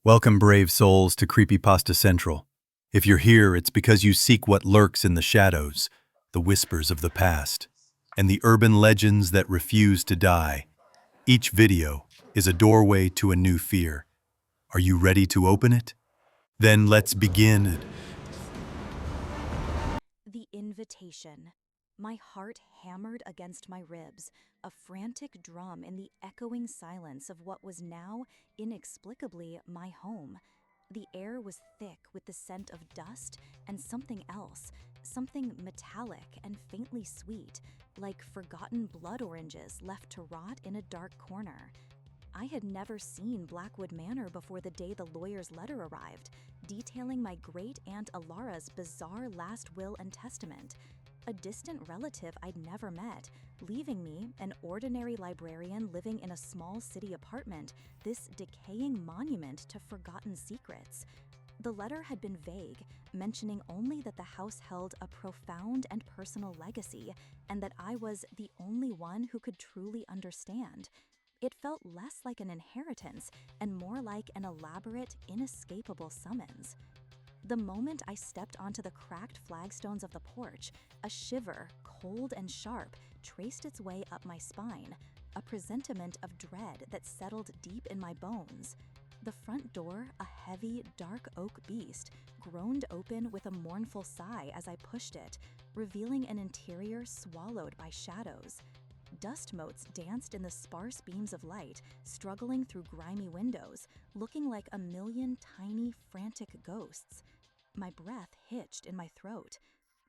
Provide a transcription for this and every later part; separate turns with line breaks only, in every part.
Welcome, brave souls, to Creepypasta Central. If you're here, it's because you seek what lurks in the shadows, the whispers of the past, and the urban legends that refuse to die. Each video is a doorway to a new fear. Are you ready to open it? Then let's begin.
The invitation. My heart hammered against my ribs, a frantic drum in the echoing silence of what was now, inexplicably, my home. The air was thick with the scent of dust and something else, something metallic and faintly sweet, like forgotten blood oranges left to rot in a dark corner. I had never seen Blackwood Manor before the day the lawyer's letter arrived, detailing my great-aunt Alara's bizarre last will and testament. A distant relative I'd never met, leaving me, an ordinary librarian living in a small city apartment, this decaying monument to forgotten secrets. The letter had been vague, mentioning only that the house held a profound and personal legacy, and that I was the only one who could truly understand. It felt less like an inheritance and more like an elaborate, inescapable summons. The moment I stepped onto the cracked flagstones of the porch, a shiver, cold and sharp, traced its way up my spine, a presentiment of dread that settled deep in my bones. The front door, a heavy, dark oak beast, groaned open with a mournful sigh as I pushed it, revealing an interior swallowed by shadows. Dust motes danced in the sparse beams of light, struggling through grimy windows, looking like a million tiny, frantic ghosts. My breath hitched in my throat.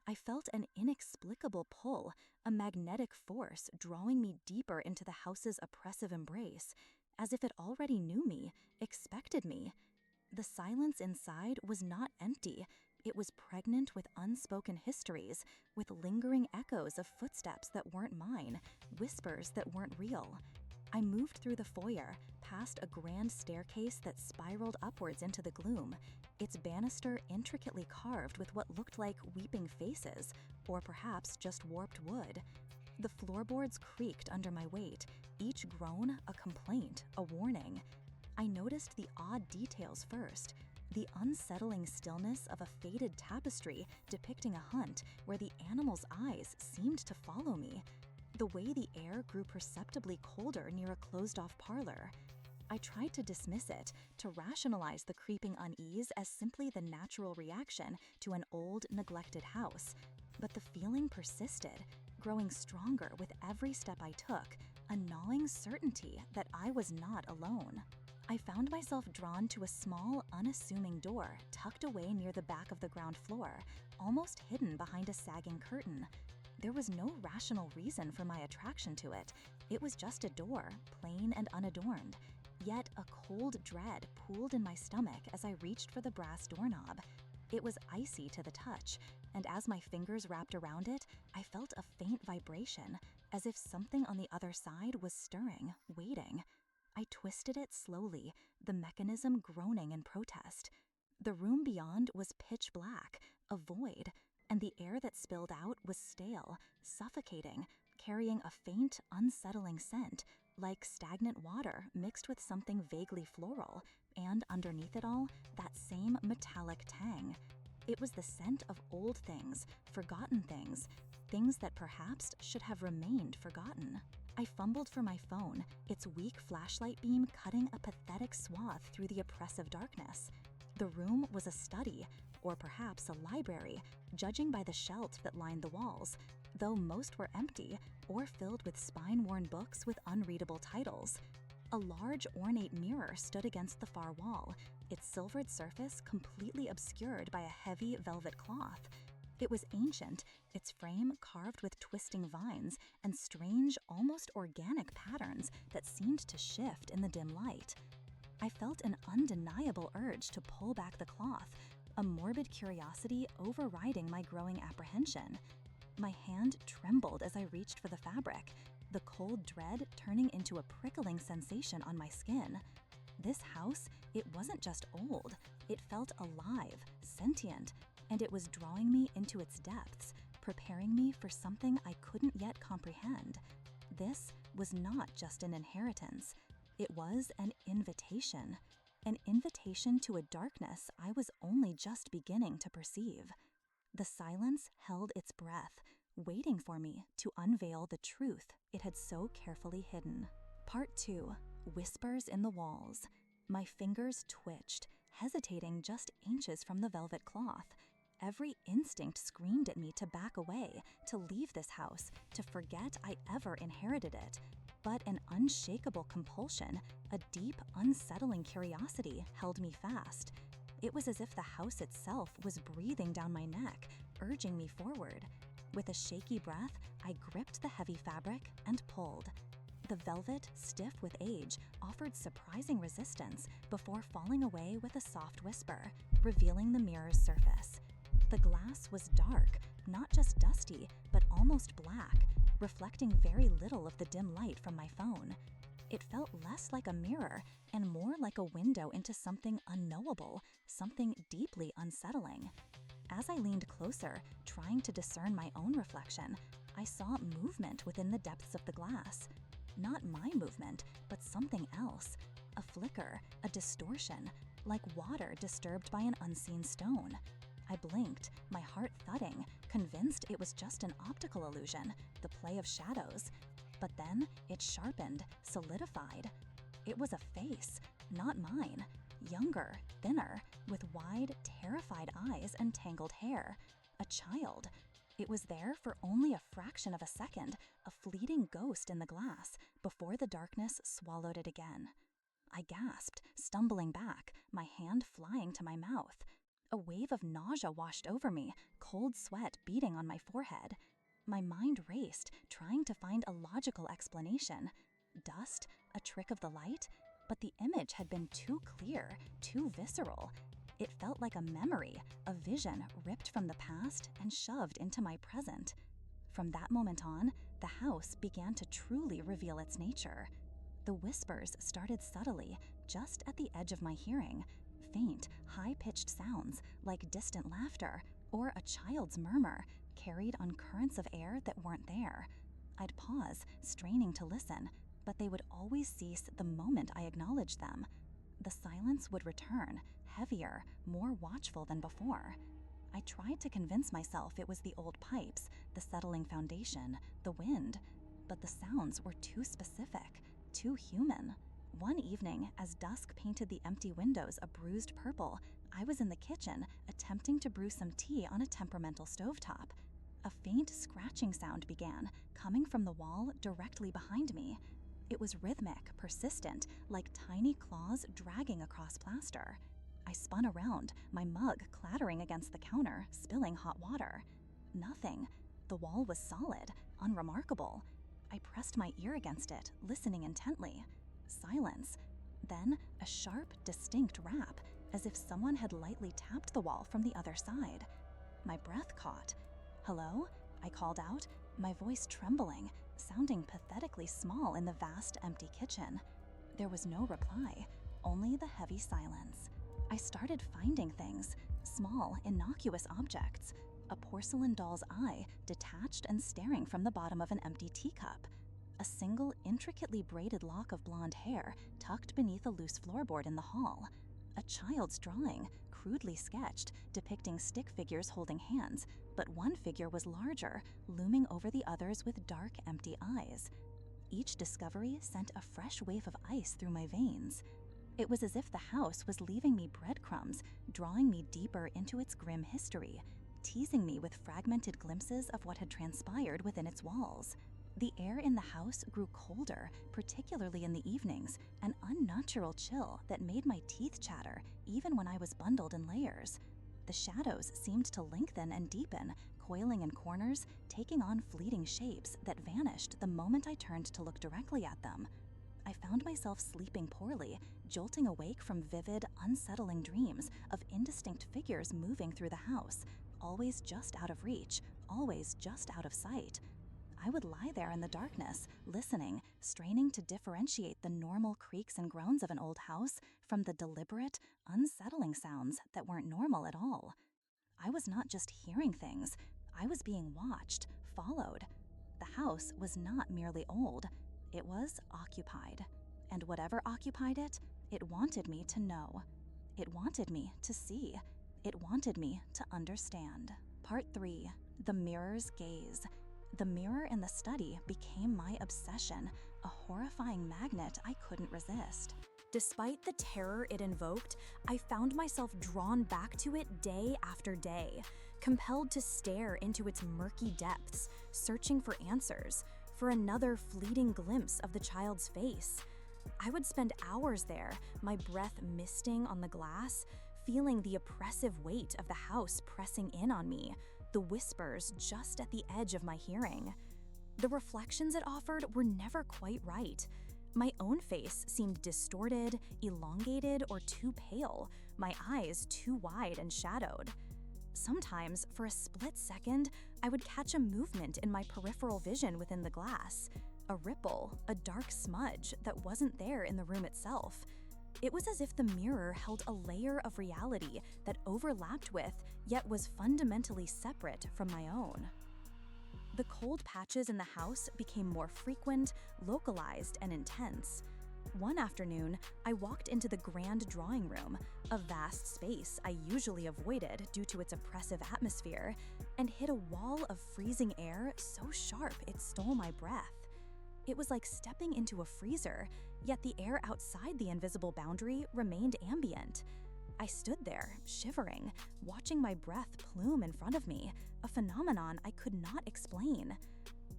I felt an inexplicable pull, a magnetic force drawing me deeper into the house's oppressive embrace, as if it already knew me, expected me. The silence inside was not empty. It was pregnant with unspoken histories, with lingering echoes of footsteps that weren't mine, whispers that weren't real. I moved through the foyer, past a grand staircase that spiraled upwards into the gloom, its banister intricately carved with what looked like weeping faces, or perhaps just warped wood. The floorboards creaked under my weight, each groan a complaint, a warning. I noticed the odd details first. The unsettling stillness of a faded tapestry depicting a hunt where the animal's eyes seemed to follow me. The way the air grew perceptibly colder near a closed-off parlor. I tried to dismiss it, to rationalize the creeping unease as simply the natural reaction to an old, neglected house. But the feeling persisted, growing stronger with every step I took, a gnawing certainty that I was not alone. I found myself drawn to a small, unassuming door tucked away near the back of the ground floor, almost hidden behind a sagging curtain. There was no rational reason for my attraction to it. It was just a door, plain and unadorned. Yet a cold dread pooled in my stomach as I reached for the brass doorknob. It was icy to the touch, and as my fingers wrapped around it, I felt a faint vibration, as if something on the other side was stirring, waiting. I twisted it slowly, the mechanism groaning in protest. The room beyond was pitch black, a void, and the air that spilled out was stale, suffocating, carrying a faint, unsettling scent, like stagnant water mixed with something vaguely floral, and underneath it all, that same metallic tang. It was the scent of old things, forgotten things, things that perhaps should have remained forgotten. I fumbled for my phone, its weak flashlight beam cutting a pathetic swath through the oppressive darkness. The room was a study, or perhaps a library, judging by the shelves that lined the walls, though most were empty or filled with spine-worn books with unreadable titles. A large ornate mirror stood against the far wall, its silvered surface completely obscured by a heavy velvet cloth. It was ancient, its frame carved with twisting vines and strange, almost organic patterns that seemed to shift in the dim light. I felt an undeniable urge to pull back the cloth, a morbid curiosity overriding my growing apprehension. My hand trembled as I reached for the fabric, the cold dread turning into a prickling sensation on my skin. This house, it wasn't just old, it felt alive, sentient, and it was drawing me into its depths, preparing me for something I couldn't yet comprehend. This was not just an inheritance, it was an invitation. an invitation to a darkness I was only just beginning to perceive. The silence held its breath, waiting for me to unveil the truth it had so carefully hidden. Part 2. Whispers in the walls. My fingers twitched, hesitating just inches from the velvet cloth. Every instinct screamed at me to back away, to leave this house, to forget I ever inherited it. But an unshakable compulsion, a deep, unsettling curiosity held me fast. It was as if the house itself was breathing down my neck, urging me forward. With a shaky breath, I gripped the heavy fabric and pulled. The velvet, stiff with age, offered surprising resistance before falling away with a soft whisper, revealing the mirror's surface. The glass was dark, not just dusty, but almost black, reflecting very little of the dim light from my phone. It felt less like a mirror and more like a window into something unknowable, something deeply unsettling. As I leaned closer, trying to discern my own reflection, I saw movement within the depths of the glass. Not my movement, but something else. A flicker, a distortion, like water disturbed by an unseen stone. I blinked, my heart thudding, convinced it was just an optical illusion, the play of shadows. But then it sharpened, solidified. It was a face, not mine. Younger, thinner, with wide, terrified eyes and tangled hair. A child. It was there for only a fraction of a second, a fleeting ghost in the glass, before the darkness swallowed it again. I gasped, stumbling back, my hand flying to my mouth. A wave of nausea washed over me, cold sweat beating on my forehead. My mind raced, trying to find a logical explanation. Dust? A trick of the light? But the image had been too clear, too visceral. It felt like a memory, a vision ripped from the past and shoved into my present. From that moment on, the house began to truly reveal its nature. The whispers started subtly, just at the edge of my hearing. Faint, high-pitched sounds, like distant laughter, or a child's murmur, carried on currents of air that weren't there. I'd pause, straining to listen, but they would always cease the moment I acknowledged them. The silence would return, heavier, more watchful than before. I tried to convince myself it was the old pipes, the settling foundation, the wind, but the sounds were too specific, too human. One evening, as dusk painted the empty windows a bruised purple, I was in the kitchen, attempting to brew some tea on a temperamental stovetop. A faint scratching sound began, coming from the wall directly behind me. It was rhythmic, persistent, like tiny claws dragging across plaster. I spun around, my mug clattering against the counter, spilling hot water. Nothing. The wall was solid, unremarkable. I pressed my ear against it, listening intently. Silence. Then a sharp, distinct rap, as if someone had lightly tapped the wall from the other side. My breath caught. "Hello?" I called out, my voice trembling, sounding pathetically small in the vast, empty kitchen. There was no reply, only the heavy silence. I started finding things, small, innocuous objects. A porcelain doll's eye, detached and staring from the bottom of an empty teacup. A single, intricately braided lock of blonde hair tucked beneath a loose floorboard in the hall. A child's drawing, crudely sketched, depicting stick figures holding hands, but one figure was larger, looming over the others with dark, empty eyes. Each discovery sent a fresh wave of ice through my veins. It was as if the house was leaving me breadcrumbs, drawing me deeper into its grim history, teasing me with fragmented glimpses of what had transpired within its walls. The air in the house grew colder, particularly in the evenings, an unnatural chill that made my teeth chatter even when I was bundled in layers. The shadows seemed to lengthen and deepen, coiling in corners, taking on fleeting shapes that vanished the moment I turned to look directly at them. I found myself sleeping poorly, jolting awake from vivid, unsettling dreams of indistinct figures moving through the house, always just out of reach, always just out of sight. I would lie there in the darkness, listening, straining to differentiate the normal creaks and groans of an old house from the deliberate, unsettling sounds that weren't normal at all. I was not just hearing things, I was being watched, followed. The house was not merely old, it was occupied. And whatever occupied it It wanted me to know. It wanted me to see. It wanted me to understand. Part 3. The mirror's gaze. The mirror in the study became my obsession, a horrifying magnet I couldn't resist. Despite the terror it invoked, I found myself drawn back to it day after day, compelled to stare into its murky depths, searching for answers, for another fleeting glimpse of the child's face. I would spend hours there, my breath misting on the glass, feeling the oppressive weight of the house pressing in on me, the whispers just at the edge of my hearing. The reflections it offered were never quite right. My own face seemed distorted, elongated, or too pale, my eyes too wide and shadowed. Sometimes, for a split second, I would catch a movement in my peripheral vision within the glass, a ripple, a dark smudge that wasn't there in the room itself. It was as if the mirror held a layer of reality that overlapped with, yet was fundamentally separate from my own. The cold patches in the house became more frequent, localized, and intense. One afternoon, I walked into the grand drawing room, a vast space I usually avoided due to its oppressive atmosphere, and hit a wall of freezing air so sharp it stole my breath. It was like stepping into a freezer, yet the air outside the invisible boundary remained ambient. I stood there, shivering, watching my breath plume in front of me, a phenomenon I could not explain.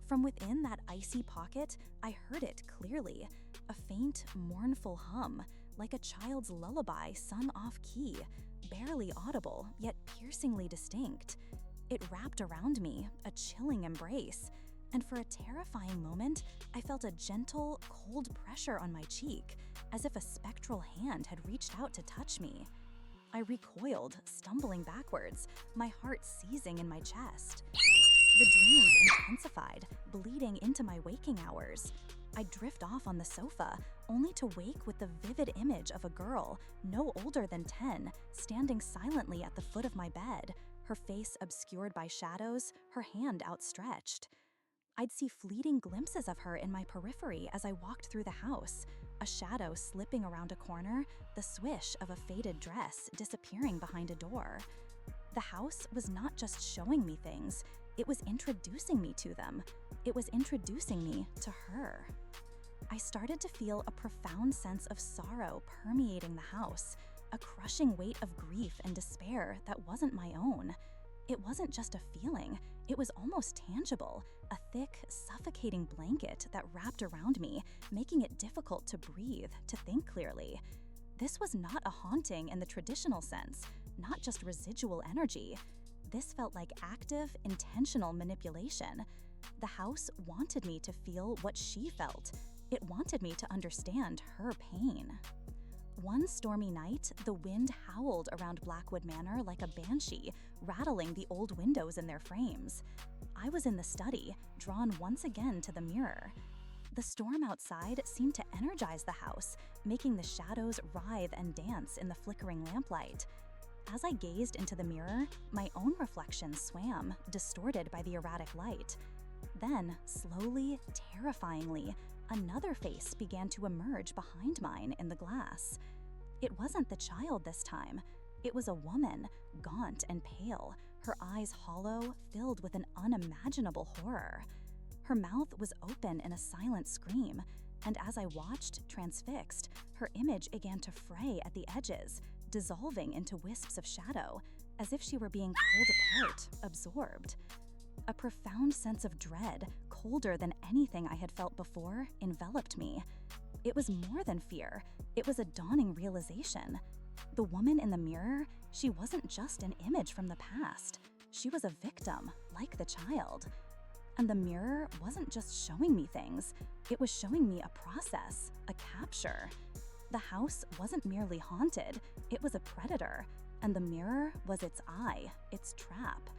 From within that icy pocket, I heard it clearly, a faint, mournful hum, like a child's lullaby sung off-key, barely audible, yet piercingly distinct. It wrapped around me, a chilling embrace, and for a terrifying moment, I felt a gentle, cold pressure on my cheek, as if a spectral hand had reached out to touch me. I recoiled, stumbling backwards, my heart seizing in my chest. The dreams intensified, bleeding into my waking hours. I'd drift off on the sofa, only to wake with the vivid image of a girl, no older than 10, standing silently at the foot of my bed, her face obscured by shadows, her hand outstretched. I'd see fleeting glimpses of her in my periphery as I walked through the house, a shadow slipping around a corner, the swish of a faded dress disappearing behind a door. The house was not just showing me things, it was introducing me to them. It was introducing me to her. I started to feel a profound sense of sorrow permeating the house, a crushing weight of grief and despair that wasn't my own. It wasn't just a feeling, it was almost tangible, a thick, suffocating blanket that wrapped around me, making it difficult to breathe, to think clearly. This was not a haunting in the traditional sense, not just residual energy. This felt like active, intentional manipulation. The house wanted me to feel what she felt. It wanted me to understand her pain. One stormy night, the wind howled around Blackwood Manor like a banshee, rattling the old windows in their frames. I was in the study, drawn once again to the mirror. The storm outside seemed to energize the house, making the shadows writhe and dance in the flickering lamplight. As I gazed into the mirror, my own reflection swam, distorted by the erratic light. Then, slowly, terrifyingly, another face began to emerge behind mine in the glass. It wasn't the child this time. It was a woman, gaunt and pale, her eyes hollow, filled with an unimaginable horror. Her mouth was open in a silent scream, and as I watched, transfixed, her image began to fray at the edges, dissolving into wisps of shadow, as if she were being pulled apart, absorbed. A profound sense of dread, colder than anything I had felt before, enveloped me. It was more than fear. It was a dawning realization. The woman in the mirror, she wasn't just an image from the past. She was a victim, like the child. And the mirror wasn't just showing me things. It was showing me a process, a capture. The house wasn't merely haunted. It was a predator. And the mirror was its eye, its trap.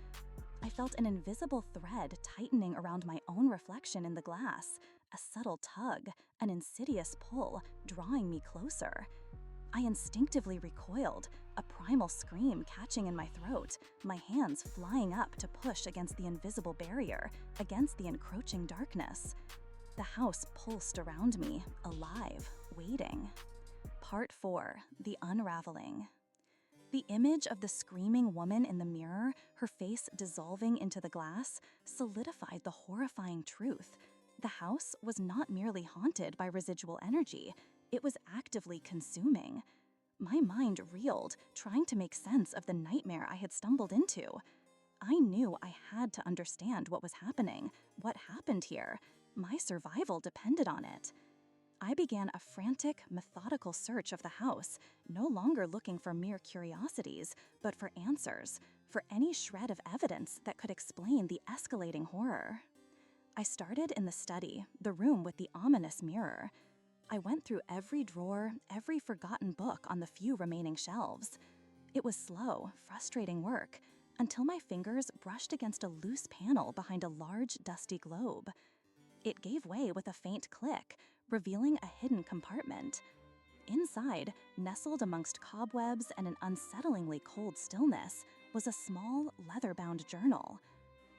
I felt an invisible thread tightening around my own reflection in the glass, a subtle tug, an insidious pull, drawing me closer. I instinctively recoiled, a primal scream catching in my throat, my hands flying up to push against the invisible barrier, against the encroaching darkness. The house pulsed around me, alive, waiting. Part 4. The Unraveling. The image of the screaming woman in the mirror, her face dissolving into the glass, solidified the horrifying truth. The house was not merely haunted by residual energy, it was actively consuming. My mind reeled, trying to make sense of the nightmare I had stumbled into. I knew I had to understand what was happening, what happened here. My survival depended on it. I began a frantic, methodical search of the house, no longer looking for mere curiosities, but for answers, for any shred of evidence that could explain the escalating horror. I started in the study, the room with the ominous mirror. I went through every drawer, every forgotten book on the few remaining shelves. It was slow, frustrating work, until my fingers brushed against a loose panel behind a large, dusty globe. It gave way with a faint click, revealing a hidden compartment. Inside, nestled amongst cobwebs and an unsettlingly cold stillness, was a small, leather-bound journal.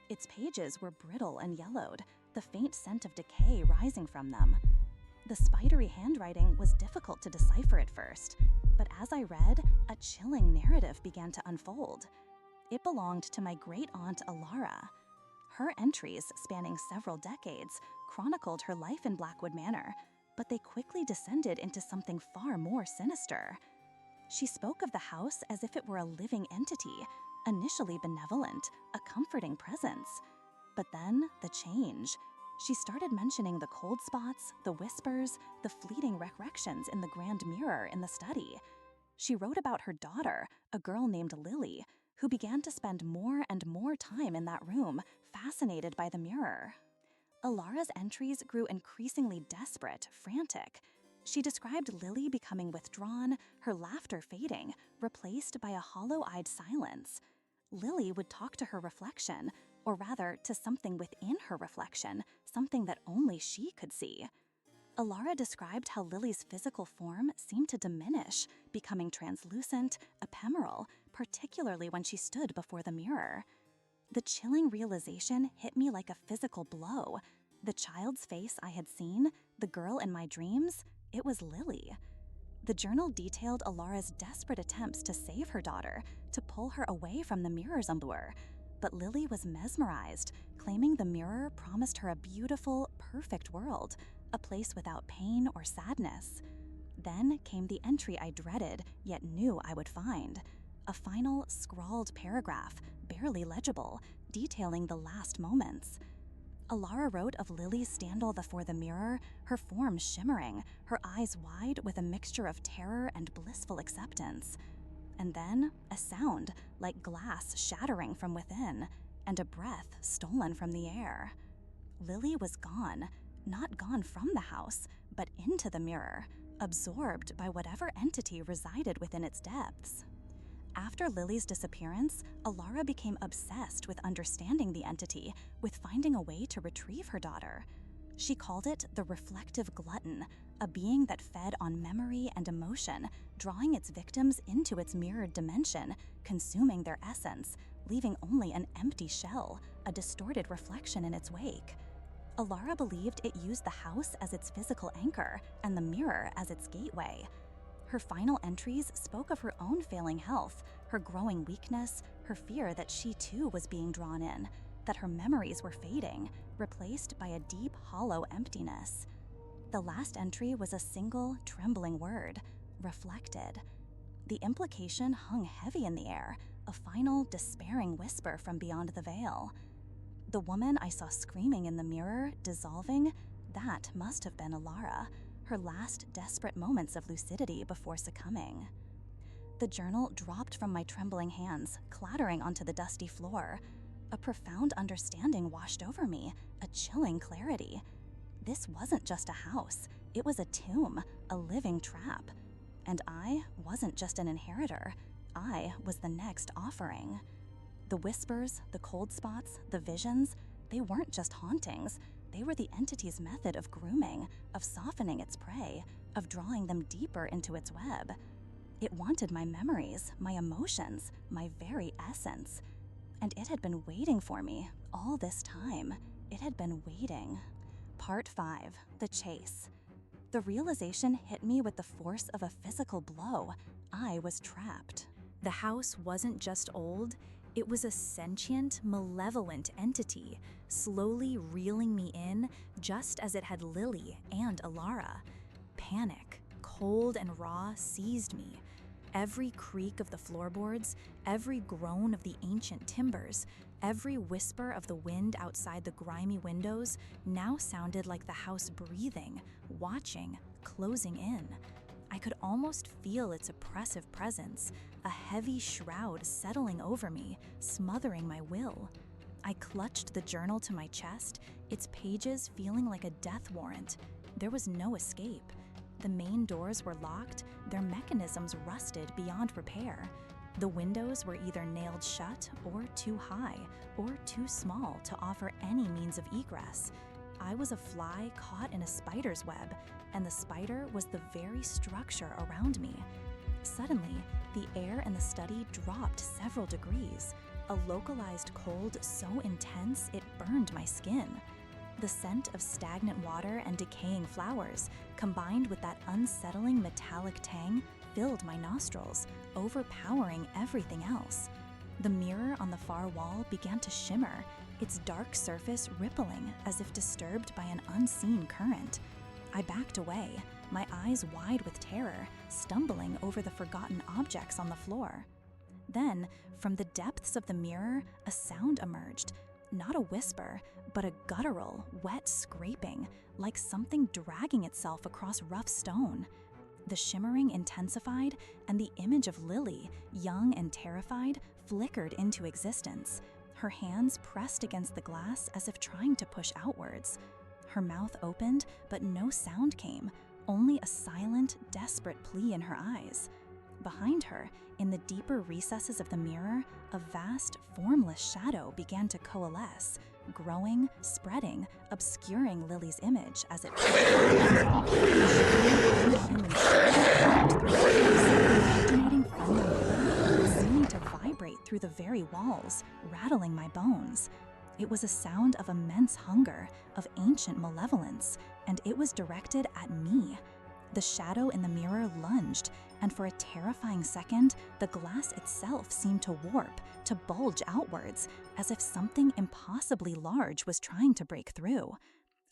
Its pages were brittle and yellowed, the faint scent of decay rising from them. The spidery handwriting was difficult to decipher at first, but as I read, a chilling narrative began to unfold. It belonged to my great-aunt Alara. Her entries, spanning several decades, chronicled her life in Blackwood Manor, but they quickly descended into something far more sinister. She spoke of the house as if it were a living entity, initially benevolent, a comforting presence. But then, the change. She started mentioning the cold spots, the whispers, the fleeting recollections in the grand mirror in the study. She wrote about her daughter, a girl named Lily, who began to spend more and more time in that room, fascinated by the mirror. Alara's entries grew increasingly desperate, frantic. She described Lily becoming withdrawn, her laughter fading, replaced by a hollow-eyed silence. Lily would talk to her reflection, or rather, to something within her reflection, something that only she could see. Alara described how Lily's physical form seemed to diminish, becoming translucent, ephemeral, particularly when she stood before the mirror. The chilling realization hit me like a physical blow. The child's face I had seen, the girl in my dreams, it was Lily. The journal detailed Alara's desperate attempts to save her daughter, to pull her away from the mirror's allure. But Lily was mesmerized, claiming the mirror promised her a beautiful, perfect world, a place without pain or sadness. Then came the entry I dreaded, yet knew I would find. A final, scrawled paragraph, barely legible, detailing the last moments. Alara wrote of Lily's standal before the mirror, her form shimmering, her eyes wide with a mixture of terror and blissful acceptance. And then, a sound, like glass shattering from within, and a breath stolen from the air. Lily was gone, not gone from the house, but into the mirror, absorbed by whatever entity resided within its depths. After Lily's disappearance, Alara became obsessed with understanding the entity, with finding a way to retrieve her daughter. She called it the reflective glutton, a being that fed on memory and emotion, drawing its victims into its mirrored dimension, consuming their essence, leaving only an empty shell, a distorted reflection in its wake. Alara believed it used the house as its physical anchor and the mirror as its gateway. Her final entries spoke of her own failing health, her growing weakness, her fear that she too was being drawn in, that her memories were fading, replaced by a deep, hollow emptiness. The last entry was a single, trembling word: reflected. The implication hung heavy in the air, a final, despairing whisper from beyond the veil. The woman I saw screaming in the mirror, dissolving, that must have been Alara, her last desperate moments of lucidity before succumbing. The journal dropped from my trembling hands, clattering onto the dusty floor. A profound understanding washed over me, a chilling clarity. This wasn't just a house, it was a tomb, a living trap. And I wasn't just an inheritor, I was the next offering. The whispers, the cold spots, the visions, they weren't just hauntings. They were the entity's method of grooming, of softening its prey, of drawing them deeper into its web. It wanted my memories, my emotions, my very essence. And it had been waiting for me all this time. It had been waiting. Part 5. The Chase. The realization hit me with the force of a physical blow. I was trapped. The house wasn't just old, it was a sentient, malevolent entity, slowly reeling me in just as it had Lily and Alara. Panic, cold and raw, seized me. Every creak of the floorboards, every groan of the ancient timbers, every whisper of the wind outside the grimy windows now sounded like the house breathing, watching, closing in. I could almost feel its oppressive presence, a heavy shroud settling over me, smothering my will. I clutched the journal to my chest, its pages feeling like a death warrant. There was no escape. The main doors were locked, their mechanisms rusted beyond repair. The windows were either nailed shut or too high or too small to offer any means of egress. I was a fly caught in a spider's web, and the spider was the very structure around me. Suddenly, the air in the study dropped several degrees, a localized cold so intense it burned my skin. The scent of stagnant water and decaying flowers, combined with that unsettling metallic tang, filled my nostrils, overpowering everything else. The mirror on the far wall began to shimmer, its dark surface rippling as if disturbed by an unseen current. I backed away, my eyes wide with terror, stumbling over the forgotten objects on the floor. Then, from the depths of the mirror, a sound emerged. Not a whisper, but a guttural, wet scraping, like something dragging itself across rough stone. The shimmering intensified, and the image of Lily, young and terrified, flickered into existence. Her hands pressed against the glass as if trying to push outwards. Her mouth opened, but no sound came, only a silent, desperate plea in her eyes. Behind her, in the deeper recesses of the mirror, a vast, formless shadow began to coalesce, growing, spreading, obscuring Lily's image as it alternating from the mirror, seeming to vibrate through the very walls, rattling my bones. It was a sound of immense hunger, of ancient malevolence, and it was directed at me. The shadow in the mirror lunged, and for a terrifying second, the glass itself seemed to warp, to bulge outwards, as if something impossibly large was trying to break through.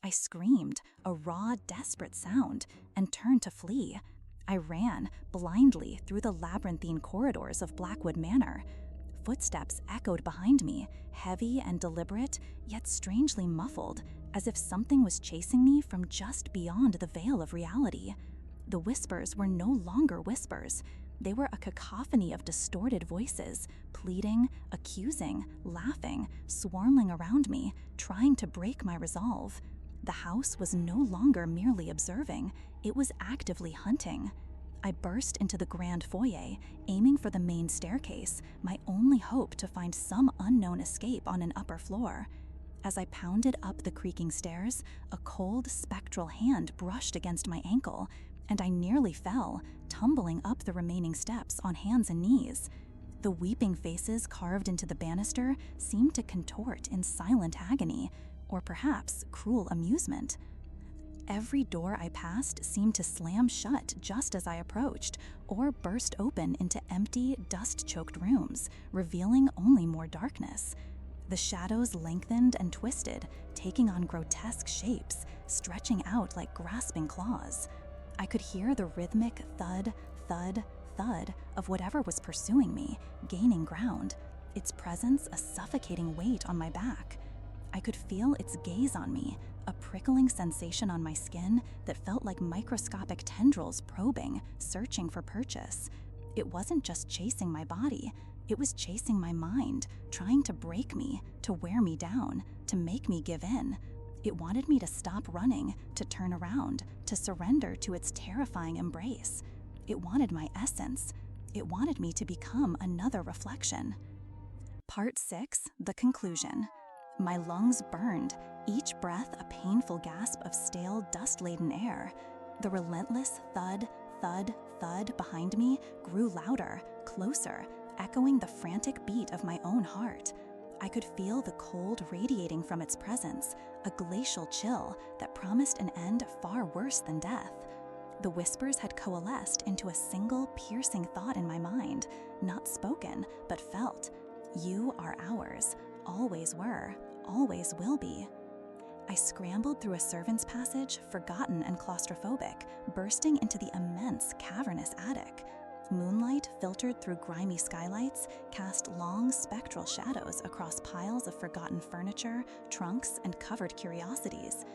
I screamed, a raw, desperate sound, and turned to flee. I ran, blindly, through the labyrinthine corridors of Blackwood Manor. Footsteps echoed behind me, heavy and deliberate, yet strangely muffled, as if something was chasing me from just beyond the veil of reality. The whispers were no longer whispers. They were a cacophony of distorted voices, pleading, accusing, laughing, swarming around me, trying to break my resolve. The house was no longer merely observing, it was actively hunting. I burst into the grand foyer, aiming for the main staircase, my only hope to find some unknown escape on an upper floor. As I pounded up the creaking stairs, a cold, spectral hand brushed against my ankle, and I nearly fell, tumbling up the remaining steps on hands and knees. The weeping faces carved into the banister seemed to contort in silent agony, or perhaps cruel amusement. Every door I passed seemed to slam shut just as I approached, or burst open into empty, dust-choked rooms, revealing only more darkness. The shadows lengthened and twisted, taking on grotesque shapes, stretching out like grasping claws. I could hear the rhythmic thud, thud, thud of whatever was pursuing me, gaining ground, its presence a suffocating weight on my back. I could feel its gaze on me, a prickling sensation on my skin that felt like microscopic tendrils probing, searching for purchase. It wasn't just chasing my body, it was chasing my mind, trying to break me, to wear me down, to make me give in. It wanted me to stop running, to turn around, to surrender to its terrifying embrace. It wanted my essence. It wanted me to become another reflection. Part 6, the conclusion. My lungs burned, each breath a painful gasp of stale, dust-laden air. The relentless thud, thud, thud behind me grew louder, closer, echoing the frantic beat of my own heart. I could feel the cold radiating from its presence, a glacial chill that promised an end far worse than death. The whispers had coalesced into a single piercing thought in my mind, not spoken, but felt. You are ours, always were, always will be. I scrambled through a servant's passage, forgotten and claustrophobic, bursting into the immense cavernous attic. Moonlight filtered through grimy skylights cast long spectral shadows across piles of forgotten furniture, trunks, and covered curiosities.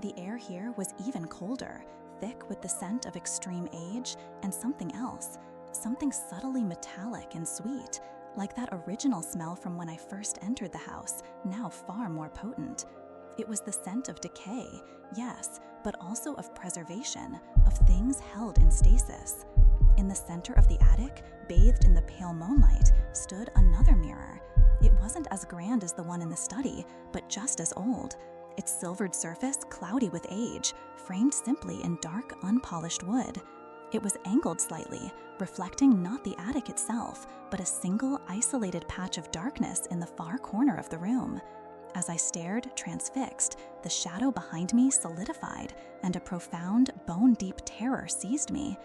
The air here was even colder, thick with the scent of extreme age and something else, something subtly metallic and sweet, like that original smell from when I first entered the house, now far more potent. It was the scent of decay, yes, but also of preservation, of things held in stasis. In the center of the attic, bathed in the pale moonlight, stood another mirror. It wasn't as grand as the one in the study, but just as old. Its silvered surface cloudy with age, framed simply in dark, unpolished wood. It was angled slightly, reflecting not the attic itself, but a single isolated patch of darkness in the far corner of the room. As I stared, transfixed, the shadow behind me solidified, and a profound, bone-deep terror seized me.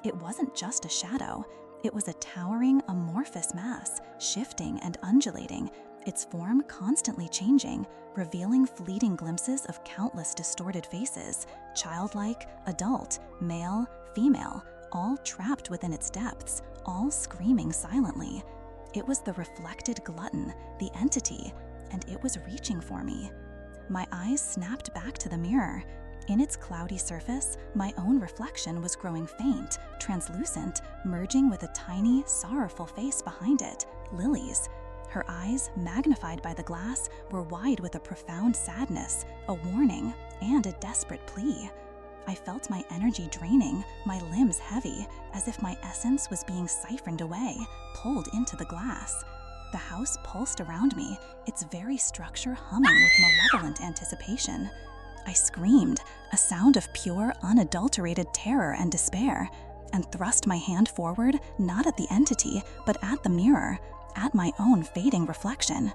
It wasn't just a shadow. It was a towering, amorphous mass, shifting and undulating, its form constantly changing, revealing fleeting glimpses of countless distorted faces, childlike, adult, male, female, all trapped within its depths, all screaming silently. It was the reflected glutton, the entity, and it was reaching for me. My eyes snapped back to the mirror. In its cloudy surface, my own reflection was growing faint, translucent, merging with a tiny, sorrowful face behind it, Lily's. Her eyes, magnified by the glass, were wide with a profound sadness, a warning, and a desperate plea. I felt my energy draining, my limbs heavy, as if my essence was being siphoned away, pulled into the glass. The house pulsed around me, its very structure humming with malevolent anticipation. I screamed, a sound of pure, unadulterated terror and despair, and thrust my hand forward, not at the entity, but at the mirror, at my own fading reflection.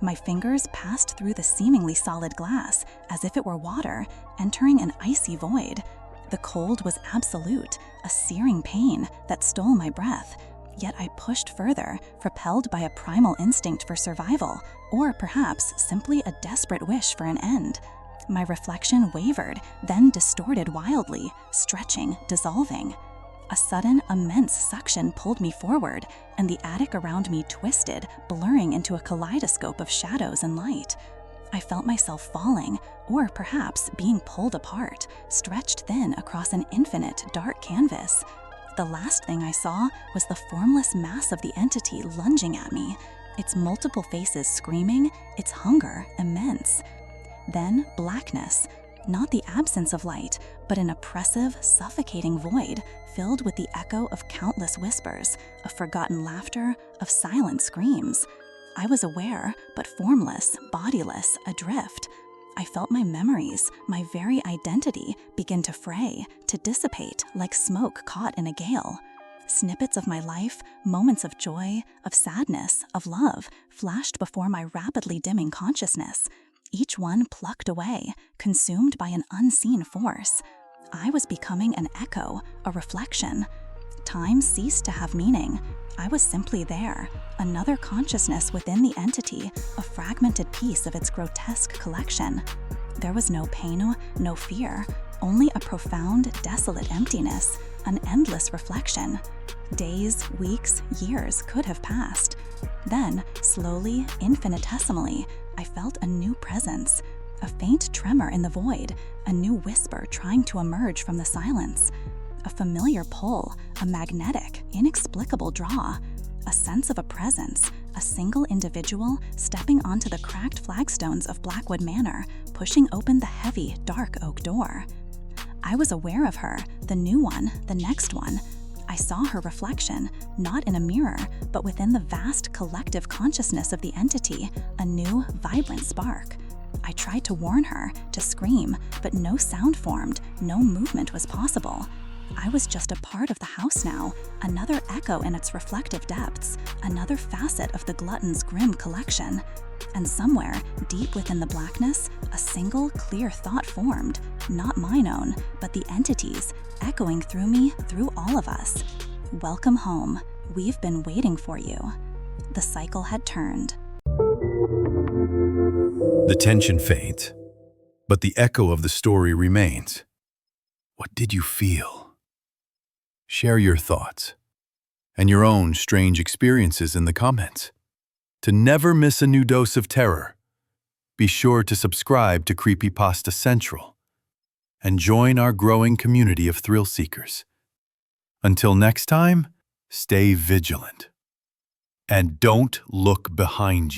My fingers passed through the seemingly solid glass, as if it were water, entering an icy void. The cold was absolute, a searing pain that stole my breath. Yet I pushed further, propelled by a primal instinct for survival, or perhaps simply a desperate wish for an end. My reflection wavered, then distorted wildly, stretching, dissolving. A sudden, immense suction pulled me forward, and the attic around me twisted, blurring into a kaleidoscope of shadows and light. I felt myself falling, or perhaps being pulled apart, stretched thin across an infinite, dark canvas. The last thing I saw was the formless mass of the entity lunging at me, its multiple faces screaming, its hunger immense. Then blackness, not the absence of light, but an oppressive, suffocating void filled with the echo of countless whispers, of forgotten laughter, of silent screams. I was aware, but formless, bodiless, adrift. I felt my memories, my very identity, begin to fray, to dissipate like smoke caught in a gale. Snippets of my life, moments of joy, of sadness, of love, flashed before my rapidly dimming consciousness. Each one plucked away, consumed by an unseen force. I was becoming an echo, a reflection. Time ceased to have meaning. I was simply there, another consciousness within the entity, a fragmented piece of its grotesque collection. There was no pain, no fear, only a profound, desolate emptiness, an endless reflection. Days, weeks, years could have passed. Then, slowly, infinitesimally, I felt a new presence, a faint tremor in the void, a new whisper trying to emerge from the silence. A familiar pull, a magnetic, inexplicable draw, a sense of a presence, a single individual stepping onto the cracked flagstones of Blackwood Manor, pushing open the heavy, dark oak door. I was aware of her, the new one, the next one. I saw her reflection, not in a mirror, but within the vast collective consciousness of the entity, a new, vibrant spark. I tried to warn her, to scream, but no sound formed, no movement was possible. I was just a part of the house now, another echo in its reflective depths, another facet of the glutton's grim collection. And somewhere, deep within the blackness, a single, clear thought formed, not mine own, but the entity's, echoing through me, through all of us. Welcome home. We've been waiting for you. The cycle had turned.
The tension fades, but the echo of the story remains. What did you feel? Share your thoughts and your own strange experiences in the comments. To never miss a new dose of terror, be sure to subscribe to Creepypasta Central and join our growing community of thrill seekers. Until next time, stay vigilant and don't look behind you.